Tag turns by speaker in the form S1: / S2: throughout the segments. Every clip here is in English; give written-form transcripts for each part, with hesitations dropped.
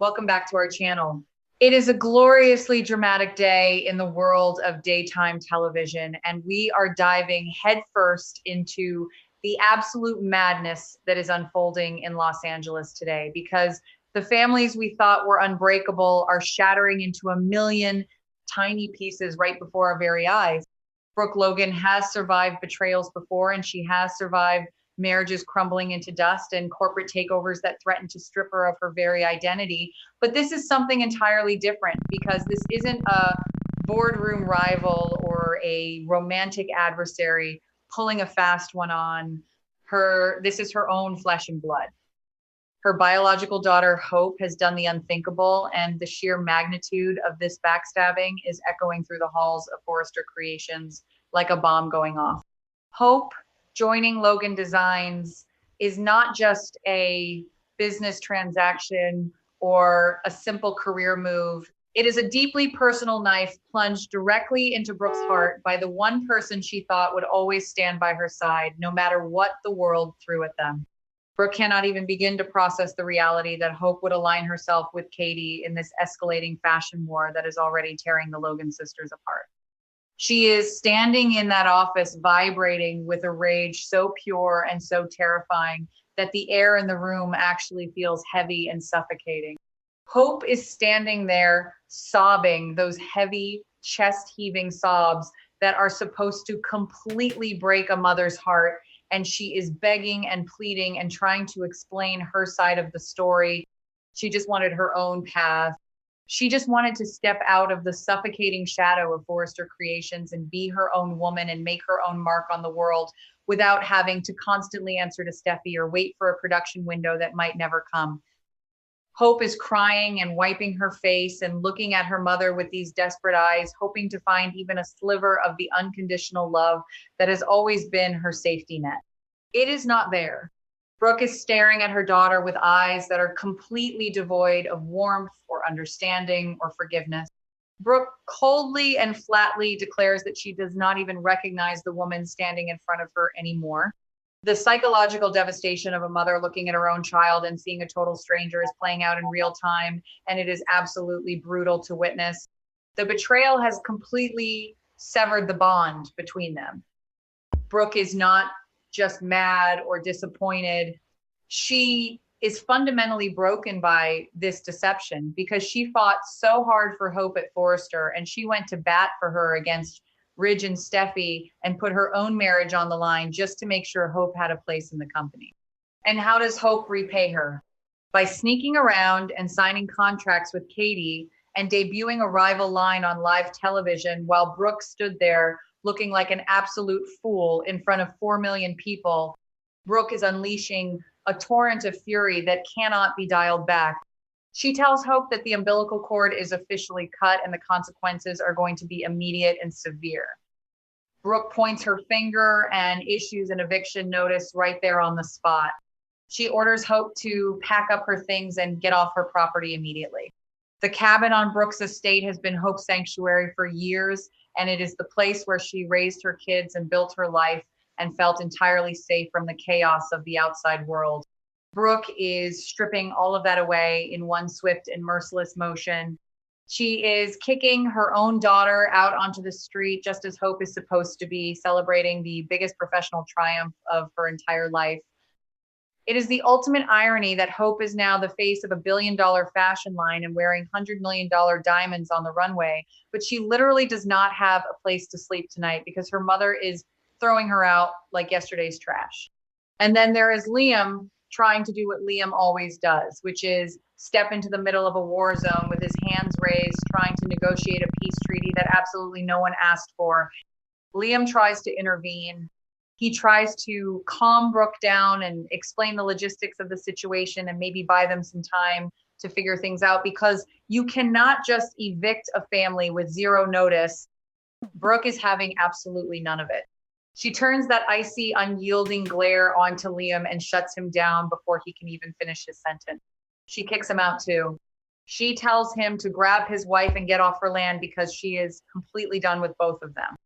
S1: Welcome back to our channel. It is a gloriously dramatic day in the world of daytime television, and we are diving headfirst into the absolute madness that is unfolding in Los Angeles today because the families we thought were unbreakable are shattering into a million tiny pieces right before our very eyes. Brooke Logan has survived betrayals before, and she has survived marriages crumbling into dust and corporate takeovers that threaten to strip her of her very identity. But this is something entirely different because this isn't a boardroom rival or a romantic adversary pulling a fast one on her. This is her own flesh and blood. Her biological daughter, Hope, has done the unthinkable, and the sheer magnitude of this backstabbing is echoing through the halls of Forrester Creations like a bomb going off. Hope joining Logan Designs is not just a business transaction or a simple career move. It is a deeply personal knife plunged directly into Brooke's heart by the one person she thought would always stand by her side, no matter what the world threw at them. Brooke cannot even begin to process the reality that Hope would align herself with Katie in this escalating fashion war that is already tearing the Logan sisters apart. She is standing in that office vibrating with a rage so pure and so terrifying that the air in the room actually feels heavy and suffocating. Hope is standing there sobbing those heavy, chest heaving sobs that are supposed to completely break a mother's heart. And she is begging and pleading and trying to explain her side of the story. She just wanted her own path. She just wanted to step out of the suffocating shadow of Forrester Creations and be her own woman and make her own mark on the world without having to constantly answer to Steffi or wait for a production window that might never come. Hope is crying and wiping her face and looking at her mother with these desperate eyes, hoping to find even a sliver of the unconditional love that has always been her safety net. It is not there. Brooke is staring at her daughter with eyes that are completely devoid of warmth or understanding or forgiveness. Brooke coldly and flatly declares that she does not even recognize the woman standing in front of her anymore. The psychological devastation of a mother looking at her own child and seeing a total stranger is playing out in real time, and it is absolutely brutal to witness. The betrayal has completely severed the bond between them. Brooke is not just mad or disappointed. She is fundamentally broken by this deception because she fought so hard for Hope at Forrester, and she went to bat for her against Ridge and Steffi and put her own marriage on the line just to make sure Hope had a place in the company. And how does Hope repay her? By sneaking around and signing contracts with Katie and debuting a rival line on live television while Brooke stood there looking like an absolute fool in front of 4 million people. Brooke is unleashing a torrent of fury that cannot be dialed back. She tells Hope that the umbilical cord is officially cut and the consequences are going to be immediate and severe. Brooke points her finger and issues an eviction notice right there on the spot. She orders Hope to pack up her things and get off her property immediately. The cabin on Brooke's estate has been Hope's sanctuary for years, and it is the place where she raised her kids and built her life and felt entirely safe from the chaos of the outside world. Brooke is stripping all of that away in one swift and merciless motion. She is kicking her own daughter out onto the street just as Hope is supposed to be, celebrating the biggest professional triumph of her entire life. It is the ultimate irony that Hope is now the face of a billion-dollar fashion line and wearing $100 million diamonds on the runway, but she literally does not have a place to sleep tonight because her mother is throwing her out like yesterday's trash. And then there is Liam trying to do what Liam always does, which is step into the middle of a war zone with his hands raised, trying to negotiate a peace treaty that absolutely no one asked for. Liam tries to intervene. He tries to calm Brooke down and explain the logistics of the situation and maybe buy them some time to figure things out, because you cannot just evict a family with zero notice. Brooke is having absolutely none of it. She turns that icy, unyielding glare onto Liam and shuts him down before he can even finish his sentence. She kicks him out too. She tells him to grab his wife and get off her land because she is completely done with both of them.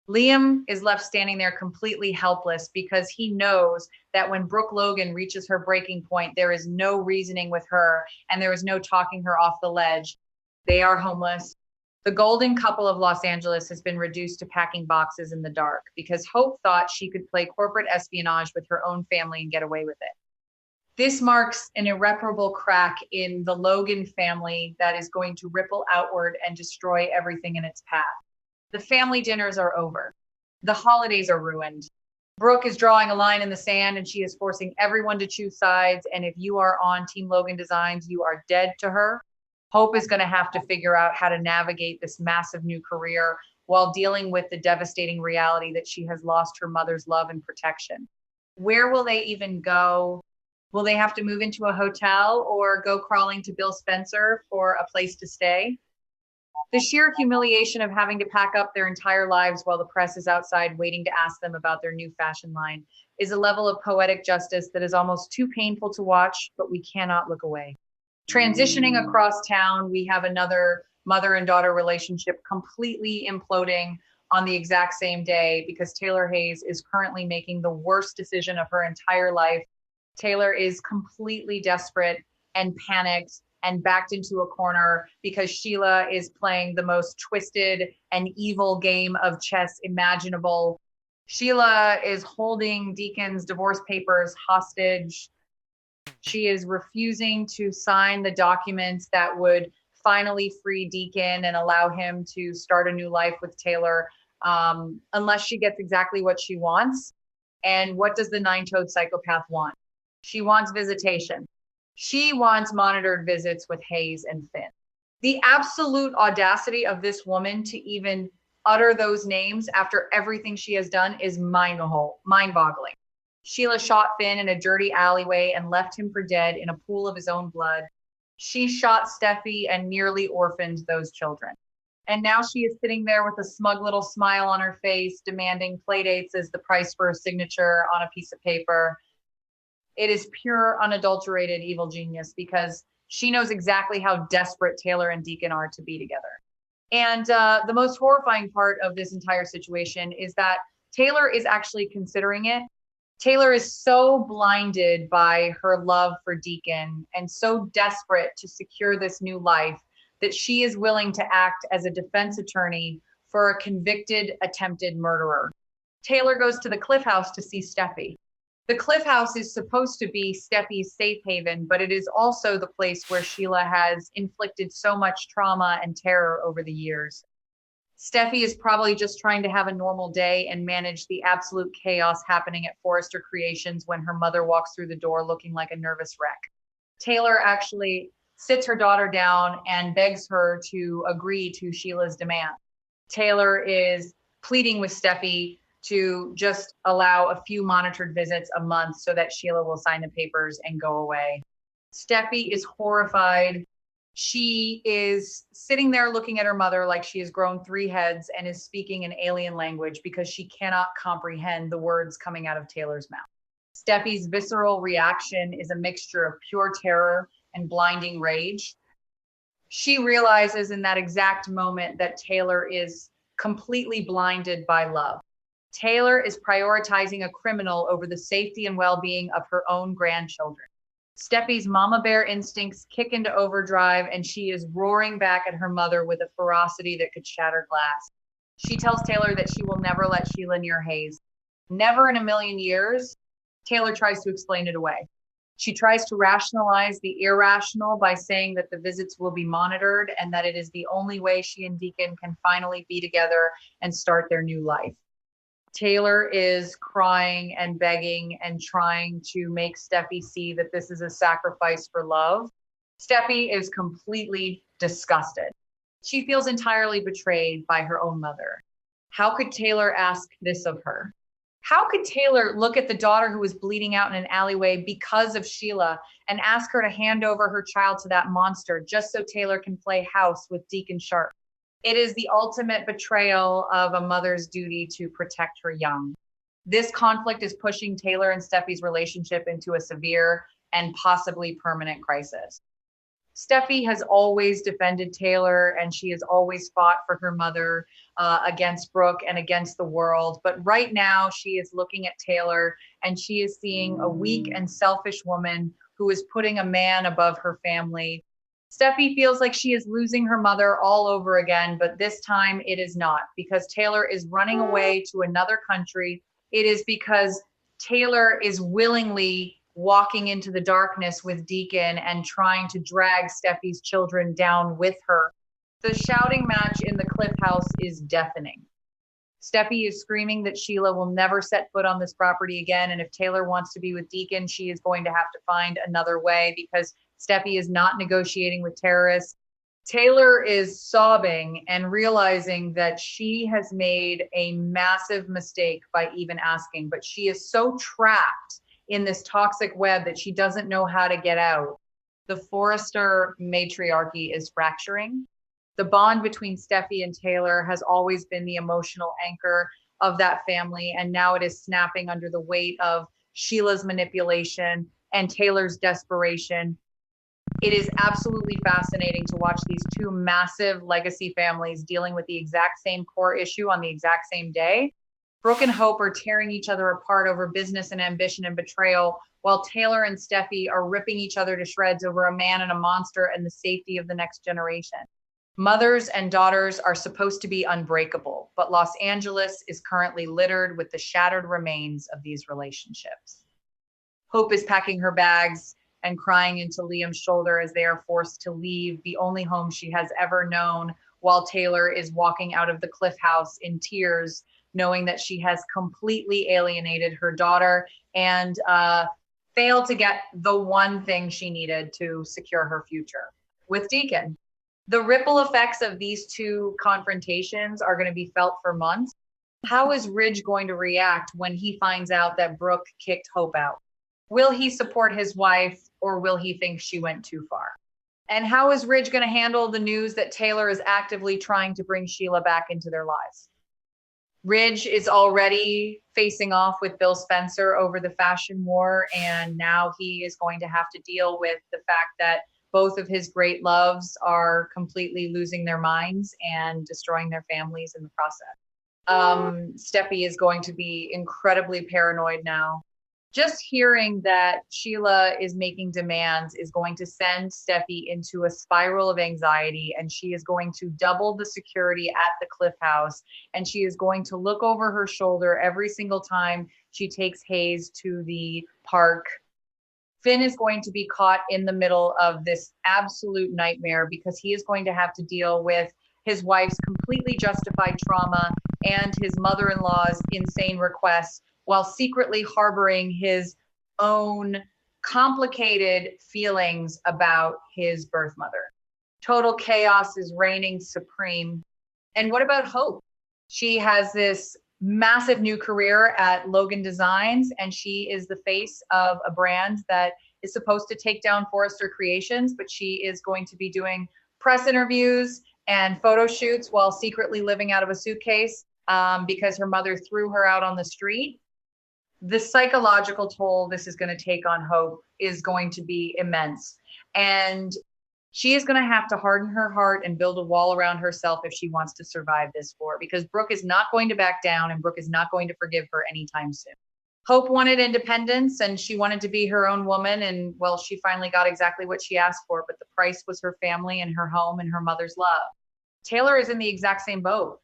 S1: Liam is left standing there completely helpless because he knows that when Brooke Logan reaches her breaking point, there is no reasoning with her and there is no talking her off the ledge. They are homeless. The golden couple of Los Angeles has been reduced to packing boxes in the dark because Hope thought she could play corporate espionage with her own family and get away with it. This marks an irreparable crack in the Logan family that is going to ripple outward and destroy everything in its path. The family dinners are over. The holidays are ruined. Brooke is drawing a line in the sand and she is forcing everyone to choose sides. And if you are on Team Logan Designs, you are dead to her. Hope is going to have to figure out how to navigate this massive new career while dealing with the devastating reality that she has lost her mother's love and protection. Where will they even go? Will they have to move into a hotel or go crawling to Bill Spencer for a place to stay? The sheer humiliation of having to pack up their entire lives while the press is outside waiting to ask them about their new fashion line is a level of poetic justice that is almost too painful to watch, but we cannot look away. Transitioning across town, we have another mother and daughter relationship completely imploding on the exact same day because Taylor Hayes is currently making the worst decision of her entire life. Taylor is completely desperate and panicked and backed into a corner because Sheila is playing the most twisted and evil game of chess imaginable. Sheila is holding Deacon's divorce papers hostage. She is refusing to sign the documents that would finally free Deacon and allow him to start a new life with Taylor, unless she gets exactly what she wants. And what does the nine-toed psychopath want? She wants visitation. She wants monitored visits with Hayes and Finn. The absolute audacity of this woman to even utter those names after everything she has done is mind-boggling. Sheila shot Finn in a dirty alleyway and left him for dead in a pool of his own blood. She shot Steffi and nearly orphaned those children. And now she is sitting there with a smug little smile on her face, demanding playdates as the price for a signature on a piece of paper. It is pure, unadulterated evil genius because she knows exactly how desperate Taylor and Deacon are to be together. And the most horrifying part of this entire situation is that Taylor is actually considering it. Taylor is so blinded by her love for Deacon and so desperate to secure this new life that she is willing to act as a defense attorney for a convicted attempted murderer. Taylor goes to the Cliff House to see Steffi. The Cliff House is supposed to be Steffi's safe haven, but it is also the place where Sheila has inflicted so much trauma and terror over the years. Steffi is probably just trying to have a normal day and manage the absolute chaos happening at Forrester Creations when her mother walks through the door looking like a nervous wreck. Taylor actually sits her daughter down and begs her to agree to Sheila's demand. Taylor is pleading with Steffi to just allow a few monitored visits a month so that Sheila will sign the papers and go away. Steffi is horrified. She is sitting there looking at her mother like she has grown 3 heads and is speaking an alien language because she cannot comprehend the words coming out of Taylor's mouth. Steffi's visceral reaction is a mixture of pure terror and blinding rage. She realizes in that exact moment that Taylor is completely blinded by love. Taylor is prioritizing a criminal over the safety and well-being of her own grandchildren. Steffi's mama bear instincts kick into overdrive and she is roaring back at her mother with a ferocity that could shatter glass. She tells Taylor that she will never let Sheila near Hayes. Never in a million years. Taylor tries to explain it away. She tries to rationalize the irrational by saying that the visits will be monitored and that it is the only way she and Deacon can finally be together and start their new life. Taylor is crying and begging and trying to make Steffi see that this is a sacrifice for love. Steffi is completely disgusted. She feels entirely betrayed by her own mother. How could Taylor ask this of her? How could Taylor look at the daughter who was bleeding out in an alleyway because of Sheila and ask her to hand over her child to that monster just so Taylor can play house with Deacon Sharp? It is the ultimate betrayal of a mother's duty to protect her young. This conflict is pushing Taylor and Steffi's relationship into a severe and possibly permanent crisis. Steffi has always defended Taylor, and she has always fought for her mother against Brooke and against the world. But right now, she is looking at Taylor, and she is seeing a weak and selfish woman who is putting a man above her family. Steffi feels like she is losing her mother all over again, but this time it is not, because Taylor is running away to another country. It is because Taylor is willingly walking into the darkness with Deacon and trying to drag Steffi's children down with her. The shouting match in the Cliff House is deafening. Steffi is screaming that Sheila will never set foot on this property again. And if Taylor wants to be with Deacon, she is going to have to find another way, because Steffi is not negotiating with terrorists. Taylor is sobbing and realizing that she has made a massive mistake by even asking, but she is so trapped in this toxic web that she doesn't know how to get out. The Forrester matriarchy is fracturing. The bond between Steffi and Taylor has always been the emotional anchor of that family, and now it is snapping under the weight of Sheila's manipulation and Taylor's desperation. It is absolutely fascinating to watch these two massive legacy families dealing with the exact same core issue on the exact same day. Brooke and Hope are tearing each other apart over business and ambition and betrayal, while Taylor and Steffi are ripping each other to shreds over a man and a monster and the safety of the next generation. Mothers and daughters are supposed to be unbreakable, but Los Angeles is currently littered with the shattered remains of these relationships. Hope is packing her bags and crying into Liam's shoulder as they are forced to leave the only home she has ever known, while Taylor is walking out of the Cliff House in tears, knowing that she has completely alienated her daughter and failed to get the one thing she needed to secure her future with Deacon. The ripple effects of these two confrontations are going to be felt for months. How is Ridge going to react when he finds out that Brooke kicked Hope out? Will he support his wife, or will he think she went too far? And how is Ridge going to handle the news that Taylor is actively trying to bring Sheila back into their lives? Ridge is already facing off with Bill Spencer over the fashion war, and now he is going to have to deal with the fact that both of his great loves are completely losing their minds and destroying their families in the process. Steffi is going to be incredibly paranoid now. Just hearing that Sheila is making demands is going to send Steffi into a spiral of anxiety, and she is going to double the security at the Cliff House, and she is going to look over her shoulder every single time she takes Hayes to the park. Finn is going to be caught in the middle of this absolute nightmare, because he is going to have to deal with his wife's completely justified trauma and his mother-in-law's insane requests, while secretly harboring his own complicated feelings about his birth mother. Total chaos is reigning supreme. And what about Hope? She has this massive new career at Logan Designs, and she is the face of a brand that is supposed to take down Forrester Creations, but she is going to be doing press interviews and photo shoots while secretly living out of a suitcase because her mother threw her out on the street. The psychological toll this is going to take on Hope is going to be immense. And she is going to have to harden her heart and build a wall around herself if she wants to survive this war, because Brooke is not going to back down, and Brooke is not going to forgive her anytime soon. Hope wanted independence, and she wanted to be her own woman. And well, she finally got exactly what she asked for, but the price was her family and her home and her mother's love. Taylor is in the exact same boat.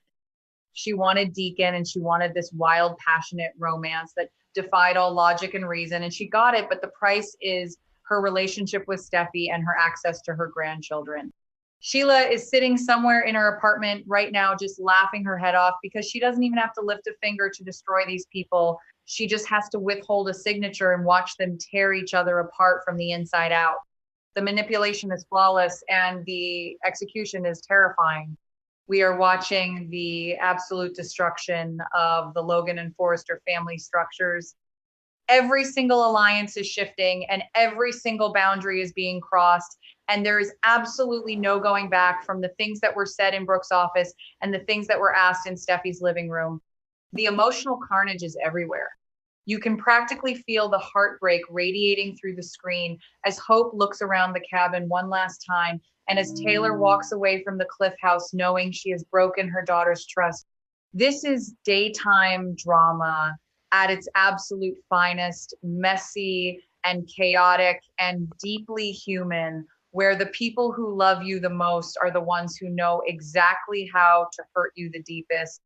S1: She wanted Deacon, and she wanted this wild, passionate romance that defied all logic and reason, and she got it, but the price is her relationship with Steffi and her access to her grandchildren. Sheila is sitting somewhere in her apartment right now, just laughing her head off, because she doesn't even have to lift a finger to destroy these people. She just has to withhold a signature and watch them tear each other apart from the inside out. The manipulation is flawless, and the execution is terrifying. We are watching the absolute destruction of the Logan and Forrester family structures. Every single alliance is shifting, and every single boundary is being crossed. And there is absolutely no going back from the things that were said in Brooke's office and the things that were asked in Steffi's living room. The emotional carnage is everywhere. You can practically feel the heartbreak radiating through the screen as Hope looks around the cabin one last time and as Taylor walks away from the Cliff House knowing she has broken her daughter's trust. This is daytime drama at its absolute finest, messy and chaotic and deeply human, where the people who love you the most are the ones who know exactly how to hurt you the deepest.